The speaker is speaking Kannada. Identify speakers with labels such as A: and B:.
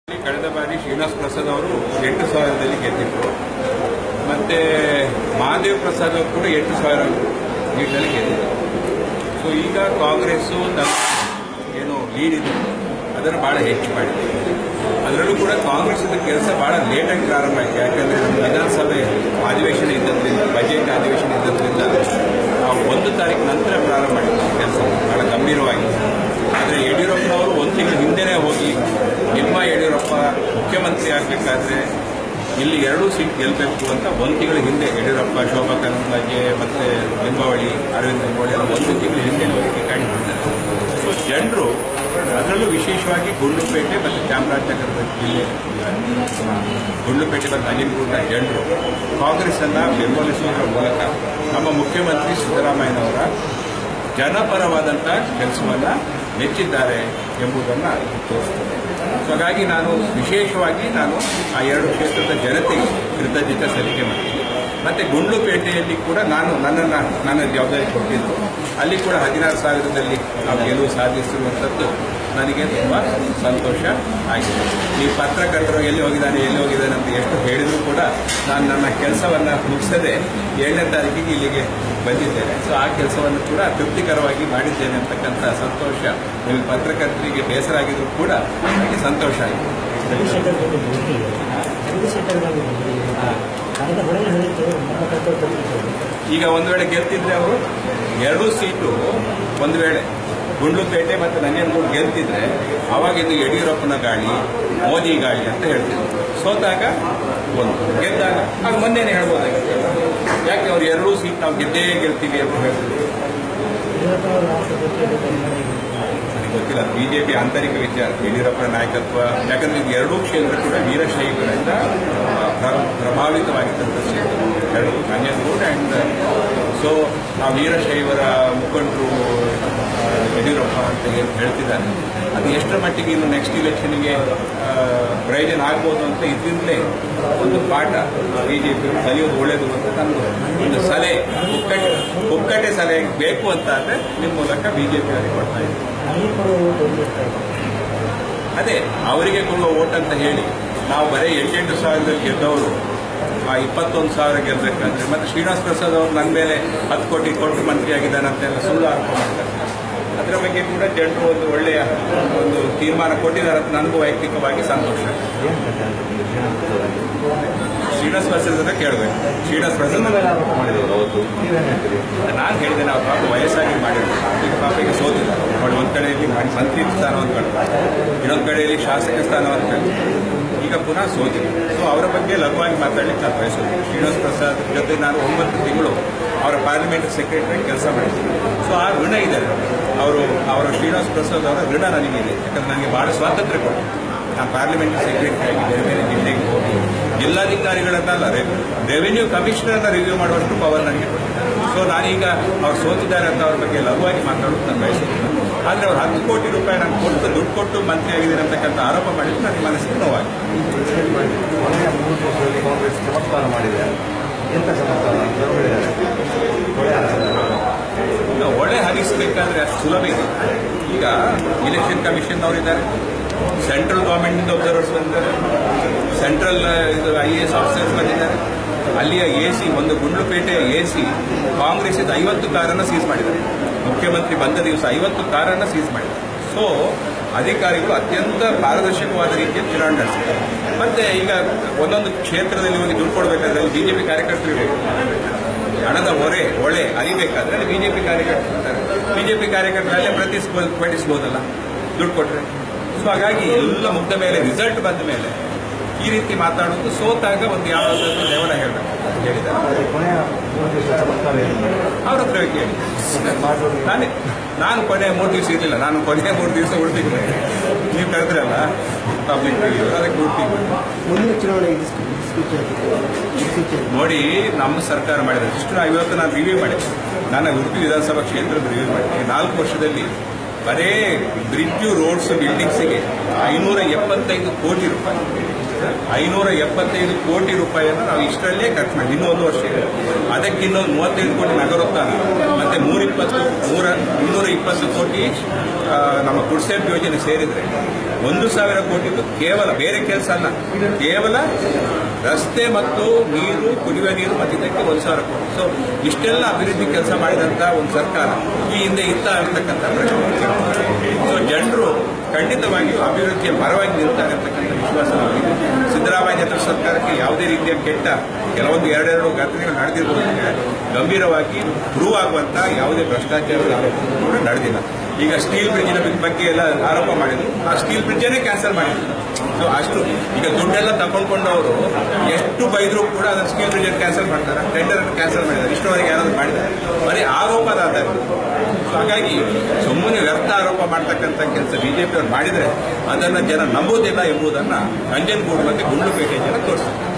A: ಕಳೆದ ಬಾರಿ ಶ್ರೀನಿವಾಸ್ ಪ್ರಸಾದ್ ಅವರು 8,000ದಲ್ಲಿ ಗೆದ್ದಿದ್ರು. ಮತ್ತೆ ಮಹಾದೇವ್ ಪ್ರಸಾದ್ ಅವರು ಕೂಡ 8,000 ಲೀಡ್ನಲ್ಲಿ ಗೆದ್ದಿದ್ರು. ಸೊ ಈಗ ಕಾಂಗ್ರೆಸ್ಸು ಏನು ಲೀಡ್ ಇದೆ ಅದನ್ನು ಭಾಳ ಹೆಚ್ಚು ಮಾಡಿದೆ. ಅದರಲ್ಲೂ ಕೂಡ ಕಾಂಗ್ರೆಸ್ ಕೆಲಸ ಭಾಳ ಲೇಟಾಗಿ ಪ್ರಾರಂಭ ಆಯಿತು. ಯಾಕಂದರೆ ವಿಧಾನಸಭೆ ಅಧಿವೇಶನ ಇದ್ದದ್ರಿಂದ, ಬಜೆಟ್ ಅಧಿವೇಶನ ಇದ್ದದ್ರಿಂದ 1 ತಾರೀಕು ನಂತರ ಪ್ರಾರಂಭ ಮಾಡಿದ್ರು ಕೆಲಸ ಭಾಳ ಗಂಭೀರವಾಗಿ. ಆದರೆ ಯಡಿಯೂರಪ್ಪನವರು 1 ತಿಂಗಳ ಹಿಂದೆನೇ ಹೋಗಿ ನಿಮ್ಮ ಯಡಿಯೂರಪ್ಪ ಮುಖ್ಯಮಂತ್ರಿ ಆಗಬೇಕಾದ್ರೆ ಇಲ್ಲಿ 2 ಸೀಟ್ ಗೆಲ್ಲಬೇಕು ಅಂತ 1 ತಿಂಗಳ ಹಿಂದೆ ಯಡಿಯೂರಪ್ಪ, ಶೋಭಾ ಕರಂದ್ಲಾಜೆ ಮತ್ತು ಲಿಂಬಾವಳಿ, ಅರವಿಂದ್ ಲಿಂಬಾವಳಿ ಎಲ್ಲ 1 ತಿಂಗಳ ಹಿಂದೆ ಹೋಗಿ ಕಾಣಿಸ್ತಾರೆ. ಸೊ ಜನರು ಅದರಲ್ಲೂ ವಿಶೇಷವಾಗಿ ಗುಂಡ್ಲುಪೇಟೆ ಮತ್ತು ಚಾಮರಾಜನಗರ ಜಿಲ್ಲೆ, ಗುಂಡ್ಲುಪೇಟೆ ಮತ್ತು ನಂಜನಗೂಡಿನ ಜನರು ಕಾಂಗ್ರೆಸ್ಸನ್ನು ಬೆಂಬಲಿಸುವುದರ ಮೂಲಕ ನಮ್ಮ ಮುಖ್ಯಮಂತ್ರಿ ಸಿದ್ದರಾಮಯ್ಯನವರ ಜನಪರವಾದಂಥ ಕೆಲಸವನ್ನು ಮೆಚ್ಚಿದ್ದಾರೆ ಎಂಬುದನ್ನು ತೋರಿಸ್ತದೆ. ಸೊ ಹಾಗಾಗಿ ನಾನು ವಿಶೇಷವಾಗಿ ಆ 2 ಕ್ಷೇತ್ರದ ಜನತೆಗೆ ಕೃತಜ್ಞತೆ ಸಲ್ಲಿಕೆ ಮಾಡ್ತೀನಿ. ಮತ್ತು ಗುಂಡ್ಲುಪೇಟೆಯಲ್ಲಿ ಕೂಡ ನನ್ನ ಜವಾಬ್ದಾರಿ ಕೊಟ್ಟಿದ್ದು, ಅಲ್ಲಿ ಕೂಡ 16,000ದಲ್ಲಿ ನಾವು ಗೆಲುವು ಸಾಧಿಸಿರುವಂಥದ್ದು ನನಗೆ ತುಂಬ ಸಂತೋಷ ಆಗಿದೆ. ಈ ಪತ್ರಕರ್ತರು ಎಲ್ಲಿ ಹೋಗಿದ್ದಾನೆ ಅಂತ ಎಷ್ಟು ಹೇಳಿದರೂ ಕೂಡ ನಾನು ನನ್ನ ಕೆಲಸವನ್ನು ಮುಗಿಸದೆ 7ನೇ ತಾರೀಕಿಗೆ ಇಲ್ಲಿಗೆ ಬಂದಿದ್ದೇನೆ. ಸೊ ಆ ಕೆಲಸವನ್ನು ಕೂಡ ತೃಪ್ತಿಕರವಾಗಿ ಮಾಡಿದ್ದೇನೆ ಅಂತಕ್ಕಂಥ ಸಂತೋಷ. ಇಲ್ಲಿ ಪತ್ರಕರ್ತರಿಗೆ ಬೇಸರ ಆಗಿದ್ರು ಕೂಡ ನನಗೆ ಸಂತೋಷ ಆಗಿದೆ. ಈಗ ಒಂದು ವೇಳೆ ಗೆಲ್ತಿದ್ರೆ ಅವರು 2 ಸೀಟು ಒಂದು ವೇಳೆ ಗುಂಡ್ಲುಪೇಟೆ ಮತ್ತು ನಂಜನಗೂಡು ಗೆಲ್ತಿದ್ರೆ ಅವಾಗ ಇದು ಯಡಿಯೂರಪ್ಪನ ಗಾಳಿ, ಮೋದಿ ಗಾಳಿ ಅಂತ ಹೇಳ್ತಿದ್ರು. ಸೋತಾಗ 1, ಗೆದ್ದಾಗ ಆಗ ಮೊನ್ನೆನೇ ಹೇಳ್ಬೋದಾಗಿತ್ತು. ಯಾಕೆ ಅವ್ರು 2 ಸೀಟ್ ನಾವು ಗೆಲ್ತೀವಿ ಅಂತ ಹೇಳ್ತಿದ್ರು. ನನಗೆ ಗೊತ್ತಿಲ್ಲ, ಬಿಜೆಪಿ ಆಂತರಿಕ ವಿಚಾರ, ಯಡಿಯೂರಪ್ಪನ ನಾಯಕತ್ವ. ಯಾಕಂದ್ರೆ ಇದು 2 ಕ್ಷೇತ್ರ ಕೂಡ ವೀರಶೈವರಿಂದ ಪ್ರಭಾವಿತವಾಗಿದ್ದಂಥ ಕ್ಷೇತ್ರ, 2 ನಂಜನಗೂಡು ಆ್ಯಂಡ್ ಸೊ ಆ ವೀರಶೈವರ ಮುಖಂಡರು ಯಡಿಯೂರಪ್ಪ ಅಂತ ಹೇಳ್ತಿದ್ದಾರೆ. ಅದು ಎಷ್ಟರ ಮಟ್ಟಿಗೆ ಇನ್ನು ನೆಕ್ಸ್ಟ್ ಇಲೆಕ್ಷನ್ಗೆ ಪ್ರಯೋಜನ ಆಗ್ಬೋದು ಅಂತ ಇದರಿಂದಲೇ ಒಂದು ಪಾಠ ಬಿಜೆಪಿ ಕಲಿಯೋದು ಒಳ್ಳೆಯದು ಅಂತ ನನ್ನ ಒಂದು ಸಲಹೆ, ಒಕ್ಕಟ್ಟೆ ಸಲಹೆ ಬೇಕು ಅಂತ ಅಂದರೆ ನಿಮ್ಮ ಮೂಲಕ ಬಿಜೆಪಿ ಅವರಿಗೆ ಕೊಡ್ತಾ ಇದ್ದೀನಿ. ಅದೇ ಅವರಿಗೆ ಕೊಡುವ ಓಟ್ ಅಂತ ಹೇಳಿ ನಾವು ಬರೀ 8,000 ಗೆದ್ದವರು 21,000 ಗೆಲ್ಲಬೇಕಂದ್ರೆ, ಮತ್ತು ಶ್ರೀನಿವಾಸ್ ಪ್ರಸಾದ್ ಅವರು ನನ್ನ ಮೇಲೆ 10 ಕೋಟಿ ಕೊಟ್ಟು ಮಂತ್ರಿ ಆಗಿದ್ದಾನಂತೆಲ್ಲ ಸುಳ್ಳು ಆರೋಪ ಮಾಡ್ತಾರೆ. ಅದರ ಬಗ್ಗೆ ಕೂಡ ಜನರು ಒಂದು ಒಳ್ಳೆಯ ಒಂದು ತೀರ್ಮಾನ ಕೊಟ್ಟಿದ್ದಾರೆ ಅಂತ ನನಗೂ ವೈಯಕ್ತಿಕವಾಗಿ ಸಂತೋಷ. ಶ್ರೀನಿವಾಸ್ ಪ್ರಸಾದ್ ಕೇಳಬೇಕು. ಶ್ರೀನಿವಾಸ್ ಪ್ರಸಾದ್ ನಾನು ಹೇಳಿದ್ದೇನೆ, ಅವ್ರ ಪಾಪ ವಯಸ್ಸಾಗಿ ಮಾಡಿದ್ರು, ಈಗ ಪಾಪ ಈಗ ಸೋತಿದ್ದಾರೆ. ಅವಳು ಒಂದು ಕಡೆಯಲ್ಲಿ ಮಂತ್ರಿ ಸ್ಥಾನವನ್ನು ಕಳ್ತಾರೆ, ಇನ್ನೊಂದು ಕಡೆಯಲ್ಲಿ ಶಾಸಕ ಸ್ಥಾನವನ್ನು ಕಳ್ತಾರೆ, ಈಗ ಪುನಃ ಸೋತಿದೆ. ಸೊ ಅವರ ಬಗ್ಗೆ ಲಘುವಾಗಿ ಮಾತಾಡಲಿಕ್ಕೆ ನಾನು ಬಯಸೋದು. ಶ್ರೀನಿವಾಸ್ ಪ್ರಸಾದ್ ಜೊತೆ ನಾನು 9 ತಿಂಗಳು ಅವರ ಪಾರ್ಲಿಮೆಂಟ್ ಸೆಕ್ರೆಟರಿ ಕೆಲಸ ಮಾಡಿದ್ದೀನಿ. ಸೊ ಆ ಋಣ ಇದೆ ಅವರ ಶ್ರೀನಿವಾಸ್ ಪ್ರಸಾದ್ ಅವರ ಋಣ ನನಗಿದೆ. ಯಾಕಂದ್ರೆ ನನಗೆ ಭಾಳ ಸ್ವಾತಂತ್ರ್ಯ ಕೊಟ್ಟು ನಾನು ಪಾರ್ಲಿಮೆಂಟ್ ಸೆಕ್ರೆಟರಿ ಆಗಿ ಬೇರೆ ಬೇರೆ ಜಿಲ್ಲೆಗೆ ಹೋಗಿ ಜಿಲ್ಲಾಧಿಕಾರಿಗಳನ್ನೆಲ್ಲ ರೆವಿನ್ಯೂ ಕಮಿಷನರ್ನ ರಿವ್ಯೂ ಮಾಡುವಷ್ಟು ಪವರ್ ನನಗೆ ಕೊಟ್ಟಿದ್ದಾರೆ. ಸೊ ನಾನೀಗ ಅವ್ರು ಸೋತಿದ್ದಾರೆ ಅಂತ ಅವ್ರ ಬಗ್ಗೆ ಲಘುವಾಗಿ ಮಾತಾಡೋದು ನಾನು ಬಯಸುತ್ತಿಲ್ಲ. ಆದರೆ ಅವ್ರು 10 ಕೋಟಿ ರೂಪಾಯಿ ನಾನು ದುಡ್ಡು ಕೊಟ್ಟು ಮಂತ್ರಿ ಆಗಿದ್ದಾರೆ ಅಂತಕ್ಕಂಥ ಆರೋಪ ಮಾಡಿದ್ದು ನನಗೆ ಮನಸ್ಸಿಗೆ ನೋವಾಗಿದೆ.
B: ಕಾಂಗ್ರೆಸ್ ಚಮತ್ಕಾರ ಮಾಡಿದೆ. ಎಂತ ಚಮತ್ಕಾರ?
A: ಈಗ ಒಳ್ಳೆ ಹರಿಸಬೇಕಾದ್ರೆ ಅಷ್ಟು ಸುಲಭ ಇದೆ. ಈಗ ಇಲೆಕ್ಷನ್ ಕಮಿಷನ್ ಅವರಿದ್ದಾರೆ, ಸೆಂಟ್ರಲ್ ಗೌರ್ಮೆಂಟ್ನಿಂದ ಒಬ್ಸರ್ವರ್ಸ್ ಬಂದಿದ್ದಾರೆ, ಸೆಂಟ್ರಲ್ IAS ಆಫೀಸರ್ಸ್ ಬಂದಿದ್ದಾರೆ. ಅಲ್ಲಿಯ AC, ಒಂದು ಗುಂಡ್ಲುಪೇಟೆಯ AC ಕಾಂಗ್ರೆಸ್ 50 ಕಾರನ್ನು ಸೀಸ್ ಮಾಡಿದ್ದಾರೆ. ಮುಖ್ಯಮಂತ್ರಿ ಬಂದ ದಿವಸ 50 ಕಾರನ್ನು ಸೀಸ್ ಮಾಡಿದ್ದಾರೆ. ಸೊ ಅಧಿಕಾರಿಗಳು ಅತ್ಯಂತ ಪಾರದರ್ಶಕವಾದ ರೀತಿಯಲ್ಲಿ ಚುನಾವಣೆ ನಡೆಸಿದ್ದಾರೆ. ಮತ್ತೆ ಈಗ ಒಂದೊಂದು ಕ್ಷೇತ್ರದಲ್ಲಿ ಹೋಗಿ ದುಡ್ಡು ಕೊಡಬೇಕಾದ್ರೆ ಬಿಜೆಪಿ ಕಾರ್ಯಕರ್ತರು ಹಣದ ಹೊಳೆ ಅರಿಬೇಕಾದ್ರೆ ಅಲ್ಲಿ ಬಿಜೆಪಿ ಕಾರ್ಯಕರ್ತರಿರ್ತಾರೆ. ಬಿಜೆಪಿ ಕಾರ್ಯಕರ್ತರಲ್ಲೇ ಪ್ರತಿಸ್ಪರ್ಧಿಸಬಹುದಲ್ಲ ದುಡ್ಡು ಕೊಟ್ಟರೆ. ಸೊ ಹಾಗಾಗಿ ಎಲ್ಲ ಮುಗ್ದ ಮೇಲೆ, ರಿಸಲ್ಟ್ ಬಂದ ಮೇಲೆ ಈ ರೀತಿ ಮಾತಾಡೋದು, ಸೋತಾಗ ಒಂದು ಯಾವುದಾದ್ರೂ ಲೆವೆಲ ಹೇಳಬೇಕು ಹೇಳಿದ್ದಾರೆ. ಅವ್ರ ಹತ್ರ ಕೇಳಿ. ನಾನು ಕೊನೆ 3 ದಿವಸ ಇರಲಿಲ್ಲ, ನಾನು ಕೊನೆ 3 ದಿವಸ ಉಳಿದಿದ್ದೆ. ನೀವು ಕರೆದ್ರಲ್ಲ ಪಬ್ಲಿಕ್ ಅದಕ್ಕೆ ಉಳ್ತೀವಿ.
B: ಮುಂದಿನ ಚುನಾವಣೆ
A: ನೋಡಿ, ನಮ್ಮ ಸರ್ಕಾರ ಮಾಡಿದೆ ಇಷ್ಟು. ಇವತ್ತು ನಾನು ರಿವ್ಯೂ ಮಾಡಿದ್ದೆ, ನಾನು ಉಡುಪಿ ವಿಧಾನಸಭಾ ಕ್ಷೇತ್ರದ ರಿವ್ಯೂ ಮಾಡಿದ್ದೆ. 4 ವರ್ಷದಲ್ಲಿ ಬರೇ ಬ್ರಿಡ್ಜು, ರೋಡ್ಸ್, ಬಿಲ್ಡಿಂಗ್ಸಿಗೆ 575 ಕೋಟಿ ರೂಪಾಯಿ, 575 ಕೋಟಿ ರೂಪಾಯಿಯನ್ನು ನಾವು ಇಷ್ಟರಲ್ಲೇ ಖರ್ಚು ಮಾಡಿ. ಇನ್ನೂ 1 ವರ್ಷ ಇದೆ. ಅದಕ್ಕೆ ಇನ್ನೊಂದು 35 ಕೋಟಿ ನಗರೋತ್ಥಾನ, ಮತ್ತೆ 220 ಕೋಟಿ ನಮ್ಮ ಗುಡ್ಸೇಫ್ ಯೋಜನೆ ಸೇರಿದರೆ 1,000 ಕೋಟಿ ಕೇವಲ ಬೇರೆ ಕೆಲಸ ಅಲ್ಲ, ಕೇವಲ ರಸ್ತೆ ಮತ್ತು ನೀರು, ಕುಡಿಯುವ ನೀರು ಮತ್ತು ಇದಕ್ಕೆ 1,000 ಕೋಟಿ. ಸೊ ಇಷ್ಟೆಲ್ಲ ಅಭಿವೃದ್ಧಿ ಕೆಲಸ ಮಾಡಿದಂಥ ಒಂದು ಸರ್ಕಾರ ಈ ಹಿಂದೆ ಇತ್ತ ಅಂತಕ್ಕಂಥ ಪ್ರಶ್ನೆ. ಸೊ ಜನರು ಖಂಡಿತವಾಗಿಯೂ ಅಭಿವೃದ್ಧಿಯ ಪರವಾಗಿ ನಿಲ್ತಾರೆ ಅಂತಕ್ಕಂಥ ವಿಶ್ವಾಸ ನಮಗಿದೆ. ಸಿದ್ದರಾಮಯ್ಯ ನೇತೃತ್ವದ ಸರ್ಕಾರಕ್ಕೆ ಯಾವುದೇ ರೀತಿಯ ಕೆಟ್ಟ ಕೆಲವೊಂದು ಎರಡೆರಡು ಘಟನೆಗಳು ನಡೆದಿರುವುದು ಗಂಭೀರವಾಗಿ ಪ್ರೂವ್ ಆಗುವಂಥ ಯಾವುದೇ ಭ್ರಷ್ಟಾಚಾರದ ಆರೋಪ ಕೂಡ ನಡೆದಿಲ್ಲ. ಈಗ ಸ್ಟೀಲ್ ಬ್ರಿಡ್ಜಿನ ಬಗ್ಗೆ ಎಲ್ಲ ಆರೋಪ ಮಾಡಿದ್ರು, ಆ ಸ್ಟೀಲ್ ಬ್ರಿಡ್ಜನ್ನೇ ಕ್ಯಾನ್ಸಲ್ ಮಾಡಿದ್ರು. ಸೊ ಅಷ್ಟು ಈಗ ದುಡ್ಡೆಲ್ಲ ತಗೊಂಡ್ಕೊಂಡವರು ಎಷ್ಟು ಬೈದ್ರು ಕೂಡ ಅದನ್ನು ಸ್ಟೀಲ್ ಬ್ರಿಡ್ಜ್ ಕ್ಯಾನ್ಸಲ್ ಮಾಡ್ತಾರೆ, ಟೆಂಡರ್ ಕ್ಯಾನ್ಸಲ್ ಮಾಡಿದ್ದಾರೆ, ಇಷ್ಟೊಂದಿಗೆ ಯಾರಾದ್ರೂ ಮಾಡಿದ್ದಾರೆ, ಬರೀ ಆರೋಪದ ಆಧಾರ. ಸೊ ಹಾಗಾಗಿ ಸುಮ್ಮನೆ ವ್ಯರ್ಥ ಆರೋಪ ಮಾಡ್ತಕ್ಕಂಥ ಕೆಲಸ ಬಿಜೆಪಿಯವರು ಮಾಡಿದರೆ ಅದನ್ನು ಜನ ನಂಬೋದಿಲ್ಲ ಎಂಬುದನ್ನು ನಂಜನಗೂಡು ಮತ್ತು ಗುಂಡ್ಲುಪೇಟೆ ಜನ ತೋರಿಸ್ತಾರೆ.